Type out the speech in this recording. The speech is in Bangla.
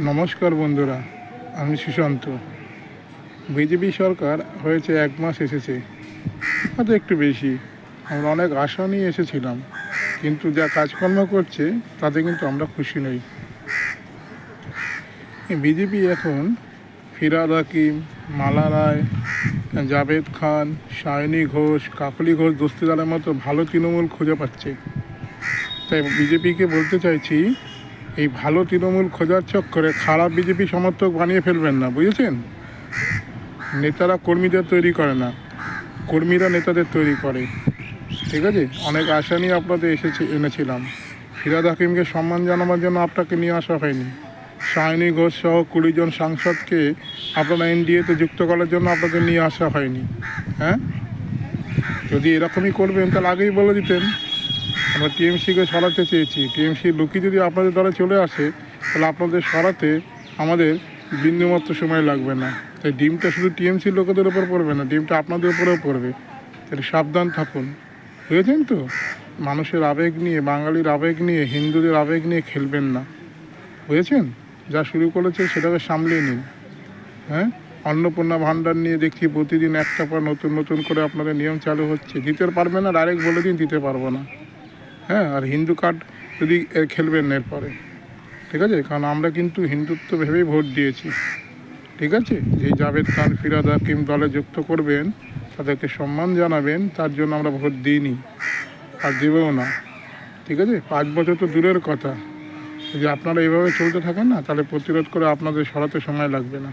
নমস্কার বন্ধুরা, আমি সুশান্ত। বিজেপি সরকার হয়েছে 1 মাস এসেছে, হয়তো একটু বেশি। আমরা অনেক আশা নিয়ে এসেছিলাম, কিন্তু যা কাজকর্ম করছে তাতে কিন্তু আমরা খুশি নই। বিজেপি এখন ফিরহাদ হাকিম, মালা রায়, জাভেদ খান, সায়নী ঘোষ, কাকলি ঘোষ দস্তিদারের মতো ভালো তৃণমূল খুঁজে পাচ্ছে। তাই বিজেপিকে বলতে চাইছি, এই ভালো তৃণমূল খোঁজার চক্করে খারাপ বিজেপি সমর্থক বানিয়ে ফেলবেন না, বুঝেছেন? নেতারা কর্মীদের তৈরি করে না, কর্মীরা নেতাদের তৈরি করে। ঠিক আছে, অনেক আশা নিয়ে আপনাদের এনেছিলাম। ফিরহাদ হাকিমকে সম্মান জানাবার জন্য আপনাকে নিয়ে আসা হয়নি। সায়নী ঘোষ সহ 20 জন সাংসদকে আপনারা এনডিএতে যুক্ত করার জন্য আপনাদের নিয়ে আসা হয়নি। হ্যাঁ, যদি এরকমই করবেন তাহলে আগেই বলে দিতেন। আমরা টিএমসিকে সরাতে চেয়েছি। টিএমসির লোকই যদি আপনাদের দলে চলে আসে, তাহলে আপনাদের সরাতে আমাদের বিন্দুমাত্র সময় লাগবে না। তাই ডিমটা শুধু টিএমসির লোকেদের উপর পড়বে না, ডিমটা আপনাদের উপরেও পড়বে। তাহলে সাবধান থাকুন, বুঝেছেন তো? মানুষের আবেগ নিয়ে, বাঙালির আবেগ নিয়ে, হিন্দুদের আবেগ নিয়ে খেলবেন না, বুঝেছেন? যা শুরু করেছে সেটাকে সামলিয়ে নিন। হ্যাঁ, অন্নপূর্ণা ভাণ্ডার নিয়ে দেখছি প্রতিদিন একটা পর নতুন নতুন করে আপনাদের নিয়ম চালু হচ্ছে। দিতে পারবে না, ডাইরেক্ট বলে দিন দিতে পারবো না। হ্যাঁ, আর হিন্দু কার্ড যদি খেলবেন না এরপরে, ঠিক আছে? কারণ আমরা কিন্তু হিন্দুত্ব ভেবেই ভোট দিয়েছি। ঠিক আছে, যে জাভেদ খান, ফিরহাদ হাকিম দলে যুক্ত করবেন, তাদেরকে সম্মান জানাবেন, তার জন্য আমরা ভোট দিইনি আর দেবেও না। ঠিক আছে, 5 বছর তো দূরের কথা। যদি আপনারা এইভাবে চলতে থাকেন না, তাহলে প্রতিরোধ করে আপনাদের সরাতে সময় লাগবে না।